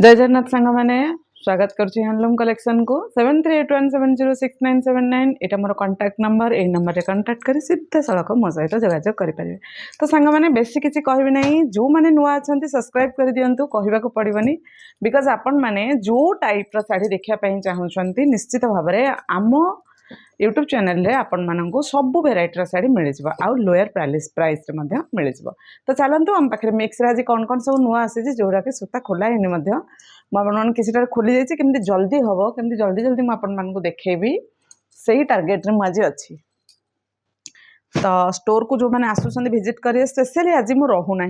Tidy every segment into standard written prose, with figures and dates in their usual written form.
जय जगन्नाथ सांग मैंने स्वागत करुच्ची हैंडलूम कलेक्शन को 7381706979 एटा मोर कांटेक्ट नंबर ए नंबर रे कांटेक्ट करी सीधा सड़क मो सहित जोगाजोग करेंगे। तो सांग मैंने बेसी किसी कहबी नहीं जो मैंने नुआ अच्छा सब्सक्राइब कर दिंतु कहवाक पड़ोनी बिकज आपण मैंने जो टाइप साड़ी देखापी चाहते निश्चित भाव में आम यूट्यूब चैनल रे आपण मानक सब भेराइटर साड़ी मिल जाव आउ लोअर प्राइस मिल जाव। तो चलतु आम पाखे मिक्स आज कौन कौन सब नुआ आसी जोड़ा कि सूता खोला है किसी खोली जाइए केमती जल्दी हम केमती जल्दी जल्दी मुझे देखेबी से टार्गेट रे मुझे अच्छी। तो स्टोर को जो मैंने आसुँच भिजिट करेंगे स्पेशली आज मुझे रोना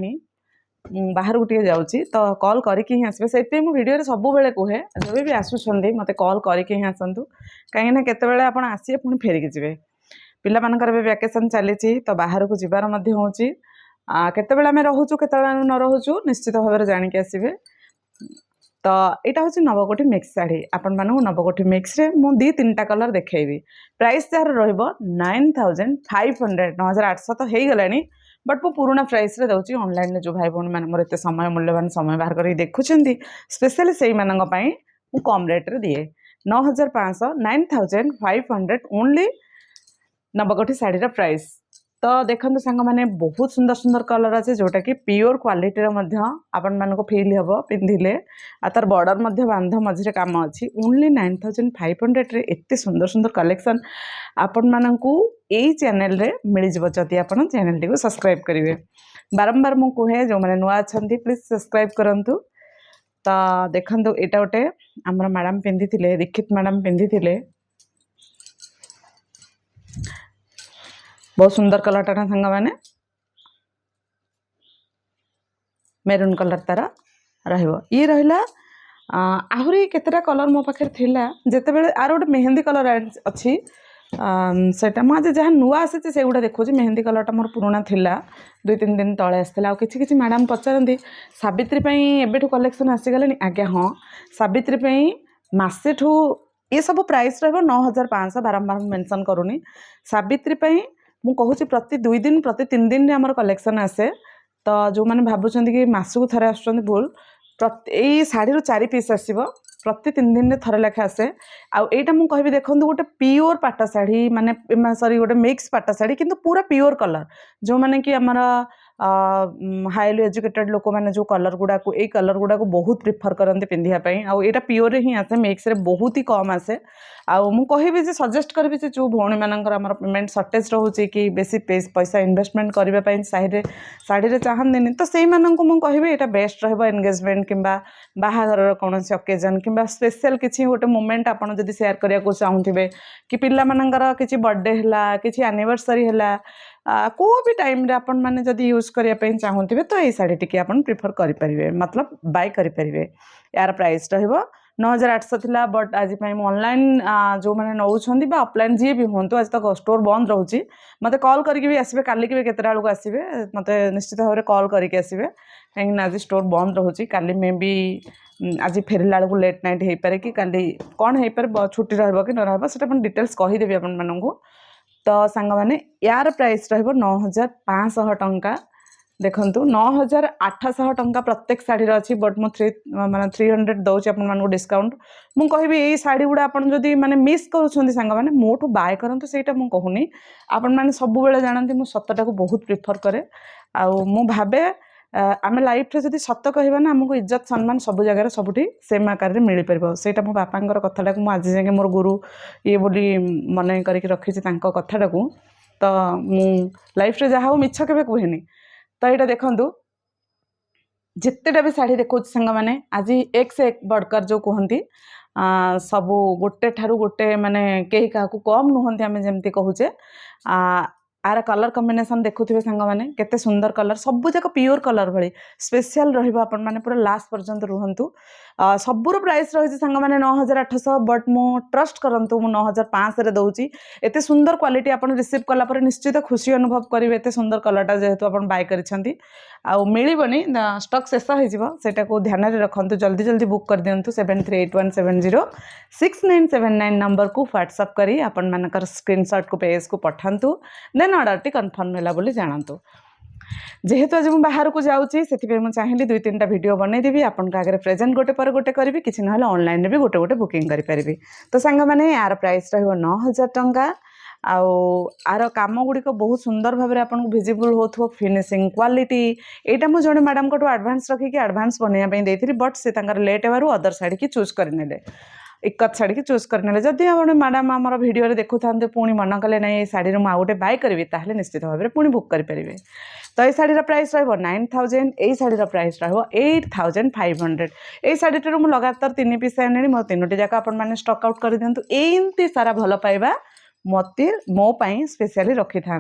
बाहर को जाऊँगी तो कॉल करके ही आसबे से भिडियो सब बेले कहे जब भी आसुँच मत कॉल करके ही आसतु कहीं केतबेले आप आसिए पुणी फेरिकी जी पिला मानकर वैकेशन चली तो बाहर को जीवार होची केतबेले आम रोचु केतबेले न रोचु निश्चित भाव में जानिक आसबे। तो यहाँ हूँ नवकोठी मिक्स शाढ़ी आपण मानक नवकोठी मिक्स रे मु 2-3टा कलर देखेबी प्राइस जार रहिबो 9500 9800 तो हो गला बट मु पुराना प्राइस रे दउची ऑनलाइन रे जो भाई बहन मान मोर एते समय मूल्यवान समय बाहर कर देखुछंती स्पेशली सेही मानक पई मु कम रेट रे दिए 9500 9500 ओनली नवकोठी साड़ी रा प्राइस। तो देखो सांग मैंने बहुत सुंदर सुंदर कलर अच्छे जोटा कि प्योर क्वालिटी आपण मानक फील हम पिंधिले तार बॉर्डर बांध मझे काम अच्छी ओनली 9500 रे एते सुंदर सुंदर कलेक्शन आपण मानक यही चैनल रे मिल जाव जदि आप चैनल टी सब्सक्राइब करेंगे। बारंबार मु कहे जो मैंने नुआ अच्छा प्लीज सब्सक्राइब करूँ। तो देखो यहाँ गोटे आमर मैडम पिंधि दीक्षित मैडम पिंधि बहुत सुंदर कलरटा ना सांग मैंने मेरून कलर तार ये रहा आहरी केतेटा कलर मो पाखे थिला जेते बेले आर गोटे मेहंदी कलर अच्छी सेटा मुझे जहाँ नुआ आसी से गुड़ा देखुची मेहंदी कलरटा मोर पुराना थिला 2-3 दिन तले आसला किसी मैडम पचारती सावित्री एबेठू कलेक्शन आसीगले आज्ञा हाँ सावित्री मसे ठू ये सब प्राइस रहा 9500 बारंबार मेंशन करूनी सावित्री मु कहूँ प्रति 2 दिन प्रति 3 दिन रे हमर कलेक्शन आसे। तो जो मैंने भावुं कि मसकू थे आस भूल प्रति शाढ़ी 4 पीस आसो प्रति 3 दिन रे थरे लेखा आसे आईटा मुझे कहबी देखो गोटे प्योर पाट शाढ़ी माने सॉरी गोटे मिक्स पाट शाढ़ी किंतु पूरा प्योर कलर जो मैंने कि आमर हाईली एजुकेटेड लोक मैंने जो कलर गुड़ा को यही कलर गुड़ा को बहुत प्रिफर करते पिंधापी आईटा प्योर ही आसे मिक्स रे बहुत ही कम आसे मुझे जे सजेस्ट करी जो भौणी मानकर आमर पेमेंट सर्टेज रोचे कि बेसी पैसा इन्वेस्टमेंट करने शाढ़ी चाहती तो से मुझे यहाँ बेस्ट रहा एंगेजमेंट कि बाहागर कौन ओकेजन कि स्पेशल किसी गोटे मोमेंट आपड़ जब सेयार करने को चाहूबे कि पिला मानकर किसी बर्थडे है किसी एनिवर्सरी है को भी टाइम रे आपण माने जदि यूज करने चाहूबे तो ये शाढ़ी टी आप प्रिफर करेंगे मतलब बाय करेंगे। यार प्राइस रहा 9800 थिला बट आज ऑनलाइन जो मैंने नौ ऑफलाइन जी भी हूँ आज तक स्टोर बंद रोचे मत कॉल करके भी आसबे काली भी केतटा बेलू आसबे मत निश्चित भाव में कॉल करके आसबे कहीं आज स्टोर बंद रोचे काली मे भी आज फेरला बेलू लेट नाइट हो पारे कि काली कौन हो पारे छुट्टी रहा कि न रहा डिटेल्स कहीदेवी आपण। तो सांग मैंने यार प्राइस रहा 9500 टंका देखु 9800 टंका प्रत्येक शाढ़ी अच्छी बट मु माने 300 दौर आपको डिस्काउंट मु कहि यही शाढ़ी गुड़ा आप माने मिस करुँच सांग मैंने मोठू बाय करूँ सहीटा मुझे कहूनी आपण मैंने सब बेले जानते मुझे सतटा को बहुत प्रिफर करे मु भावे आम लाइफ रे जदि सत कहबा ना आमको इज्जत सम्मान सब जगह सबुठी सेम आकार में मिल पार सेटा मो बापांकर कथाटा को आज जाके मोर गुरु ये बोली मन करके रखी कथाटा को तो मु लाइफ रे जहाँ मिछ केबे कहेनी। तो यहाँ देखु जितेटा भी शाढ़ी देखो सांग मैंने आज एक से एक बढ़कर जो कहती सबू गोटे ठारू गोटे माने कहीं क्या कम नुहति आम जमी कहूचे आर कलर कॉम्बिनेशन देखुए सांग मैंने केते सुंदर कलर सब जाक प्योर कलर भाई स्पेशल रहा पूरा लास्ट पर्यंत रुहतु सबूर प्राइस रही सांग मैंने 9800 बट मो ट्रस्ट करंतु मु 9500 दौची एते सुंदर क्वालिटी आप रिसीव कलापर निश्चित खुशी अनुभव करेंगे एते सुंदर कलरटा जेहेतु आप बाय करिसेंती मिलबनी स्टॉक शेष हो ध्यान में रखु जल्दी जल्दी बुक कर दिंतु 7381706979 नंबर को व्हाट्सअप करी आपण मानकर स्क्रीनशॉट को पेज को पठांतु देन ऑर्डर टी कन्फर्म होला बोली जानतु। जेहेतु आज मुझे बाहर को जाऊँगी से चाहिए 2-3टा वीडियो बनईदेवी आपन आगे प्रेजेंट गोटे पर गोटे करी कि ना ऑनलाइन भी गोटे गोटे बुकिंग करें। तो सांग मैंने यार प्राइस रहा 9,000 टंका आर कम गुड़िक बहुत सुंदर भाव में आपको भिजिबल हो फिनिशिंग क्वालिटी यहाँ मुझे जड़े मैडम को आडभांस रखिक आडभांस बनवाई देती बट से लेट हेबार अदर साड़ी की चूज करने इकत शाढ़ी की चूज करने जदि आप मैडम आम भिडियो देखु था पुणी मन कले ना ये शाढ़ी मुझे गोटे बाय करी ताहले निश्चित भाव में पुणी बुक करेंगे। तो ये शाढ़ीर प्राइस रहा 9,000 यही शाढ़ीर प्राइस रहा 8,500 यही शाढ़ीटर मुझे लगातार 3 पीस आने मो 3टी जाक आपने स्टक आउट कर दिंतु एमती सारा भल पाइबा मत मो स्पेशली रखी था।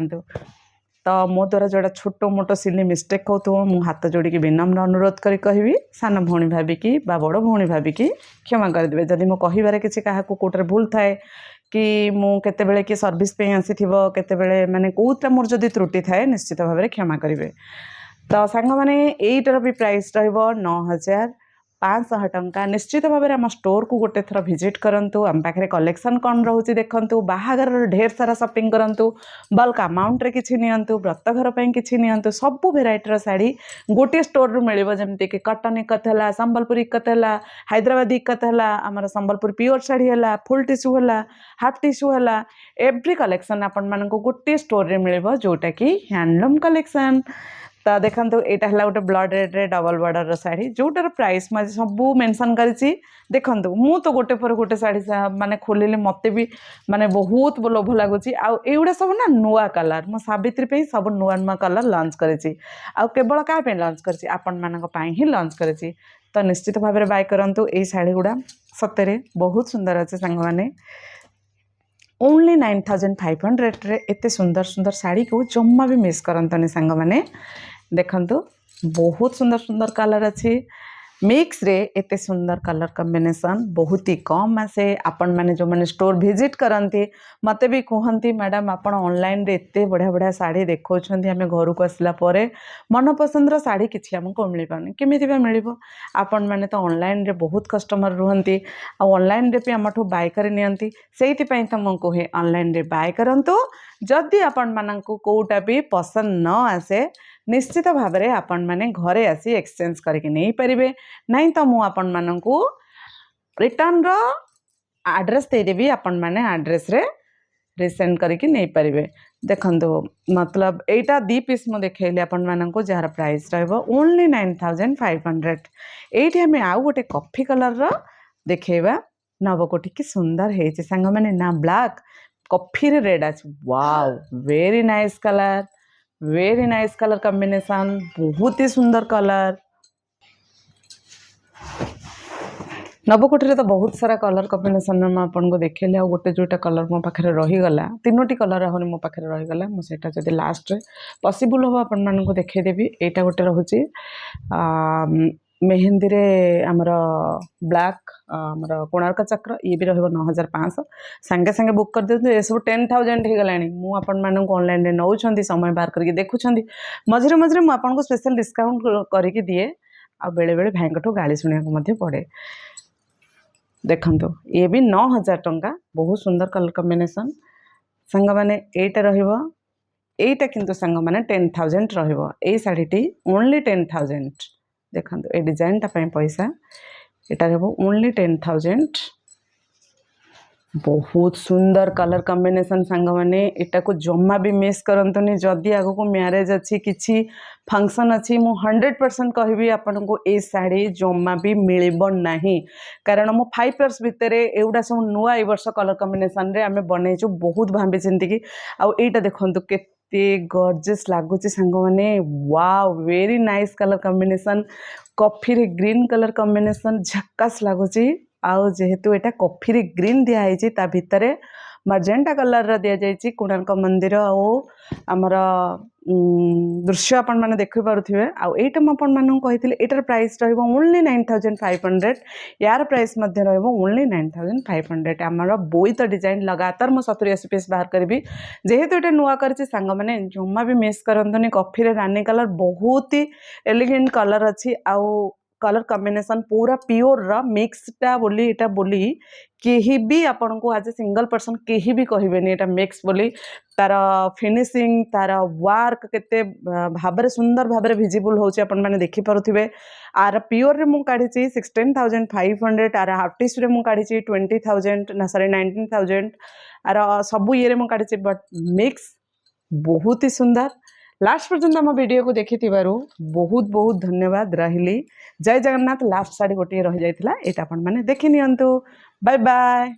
तो मो द्वारा जोड़ा छोटो मोटो सिली मिस्टेक हो मु हाथ जोड़ी विनम्र अनुरोध करी कहबी सान भौणी भाविकी बा बड़ भौणी भाविकी क्षमा करदे जदि मो कहिबारे किसी क्या कोटे भूल थाए कि मु केतेबेले कि सर्विस पे आसी केतेबेले माने कोउटा मोर जदि त्रुटि थाए निश्चित भाव में क्षमा करेंगे। तो सांग मैंने यहीटर भी प्राइस रहिबो 9,500 टंका। निश्चित भाव में आम स्टोर को गोटे थर विजिट करूँ आम पाखे कलेक्शन कौन रोचे देखूँ बाहागर ढेर सारा शॉपिंग करूँ बल्क अमाउंट रे किछि नियंतु व्रतघर किछि नियंतु सबु भेराइटर शाढ़ी गोटे स्टोर रु मिलिबो जेमति कि कटन इकत है संबलपुर इकत है हैदराबाद इकत है आमर संबलपुर प्योर शाढ़ी है फुल टिश्यू है हाफ टिश्यू है एव्री कलेक्शन आपण मानक गोटे स्टोर रे मिलिबो जोटा कि हैंडलूम कलेक्शन। तो देखो यहाँ है गोटे ब्लड रेड रे डबल बॉर्डर शाढ़ी जोटार प्राइस मैं सब मेंशन करी देखु मु तो गोटे पर गोटे शाढ़ी माने खोलिले मत भी माने बहुत लोभ लगुच आउगुड़ा सब ना नुआ कलर मो सावित्री पे सब नुआ नुआ कलर लॉन्च करी केवल क्या लॉन्च करी आपण मानक ही लॉन्च करी। तो निश्चित भाव में बाय करूँ ये शाढ़ी गुड़ा सतरे बहुत सुंदर अच्छे सांग मैंने ओनली 9,500 रे एते सुंदर सुंदर शाढ़ी को जम्मा भी मिस करंतनी सांग मैंने देखंतु बहुत सुंदर सुंदर कलर अच्छी मिक्स रे एते सुंदर कलर कॉम्बिनेशन बहुत ही कम आसे आपण माने जो माने स्टोर विजिट करंती मते भी कहंती मैडम आपण ऑनलाइन रे एते बढ़िया बढ़िया साड़ी देखौछंती हमें घर को आसला परे मन पसंद रो साड़ी किछि हमको मिली पानी केमिति बा मिलिबो आपण माने तो ऑनलाइन रे बहुत कस्टमर रुहंती आ ऑनलाइन रे पे हमठो बाय कर नियंती सेहिति पई त म कहे ऑनलाइन रे बाय करंतु जदि आपण मानंको कोउटा भी पसंद न आसे निश्चित भाव में आपण माने घरे आसी एक्सचेंज करके नहीं पारे नहीं तो मु आपण मानंकु रिटर्न रो एड्रेस देदेवी आपण माने एड्रेस रे रिसेंड करके नहीं पारे। देखंतु मतलब एटा 2 पीस मु देखैली आपण मानंकु जार प्राइस रहबो ओनली 9,500। एठी हमें आउ गोटे कॉफी कलर रो देखैबा नवकोटी की सुंदर है सांग माने ना ब्लैक कॉफी रे रेड आज wow very nice colour combination बहुत ही सुंदर कलर नवकोटी तो बहुत सारा कलर कॉम्बिनेशन में आपको देखली आ गोटे जोटा कलर मो पाखे रहीगला 3टी कलर आहरी मो पाखे रहीगला मुझे जब लास्ट पॉसिबल हम आपण को देखदेवी यहाँ गोटे रोचे मेहंदी रे आमर ब्लैक आमर कोणार्क चक्र ये भी रही 9,500 सांगे सांगे बुक कर दिखाँ ये सब 10,000 हो गला मुझे ऑनलाइन रे नौ समय बाहर करके देखुं मझे मझे मुझे स्पेशल डिस्काउंट करके दिए आ बेले बेले भाई गाड़ी शुणा पड़े। देखंतु ये भी 9,000 टंका बहुत सुंदर कलर कॉम्बिनेशन सांग माने एटा रहिबो एटा किंतु सांग माने 10,000 रहिबो ए साड़ीटी ओनली 10,000 देखंतु ए डिजाइन टा पई पैसा एटा रहबो ओनली 10,000 बहुत सुंदर कलर कॉम्बिनेशन सांग माने एटा को जम्मा भी मिस करंतनी जदि आगो को मैरिज अच्छी किछि फंक्शन अच्छी मु 100% कहबी आपन को ए साड़ी जम्मा भी मिलिबो नाही कारण मो 5 इयर्स भितर एउडा सब नुआ ए वर्ष कलर कॉम्बिनेशन रे आमे बनेइछु बहुत भाबी चिंती की आ एटा देखंतु केते गॉर्जियस लागुची सांग माने wow very nice colour combination coffee रे ग्रीन कलर कॉम्बिनेशन झक्कास लागुची आउ जेहेतु एटा कॉफी रे ग्रीन दिया है ता भितरे मजेंटा कलर रा दिया जायछि कोणार्क मंदिर ओ आमर दृश्य आपण माने देखि पारुथिबे आ एटा म आपण मानु कहिथिले एटार प्राइस रहइबो ओनली 9,500 यार प्राइस मध्ये रहइबो ओनली 9,500 आमर बोईत डिजाइन लगातार म 70-80 पीस बाहर करबी जेहेतु एटा नुआ करछि सांग माने जम्मा भी मिस करंतनी कॉफी रे रानी कलर बहुत ही एलिगेंट कलर अछि आ कलर कॉम्बिनेशन पूरा प्योर रा मिक्सटा बोली एटा बोली केही भी आपन को आज सिंगल पर्सन केही भी कहबेनी एटा मिक्स बोली तार फिनिशिंग तार वर्क केते भाबरे सुंदर भाबरे विजिबल होची आपन माने देखि पारुथिबे आर प्योर रे मु काढिची 16500 आर आर्टिस्ट रे मु काढिची 20000 ना सॉरी 19000 आर सबु ये रे मु काढिची बट मिक्स बहुत ही सुंदर लास्ट पर्यंत आम वीडियो को देखि बहुत बहुत धन्यवाद रही जय जगन्नाथ लास्ट साड़ी गोटे रही जाइए यहाँ आपण मैंने देखि नियंतु बाय बाय।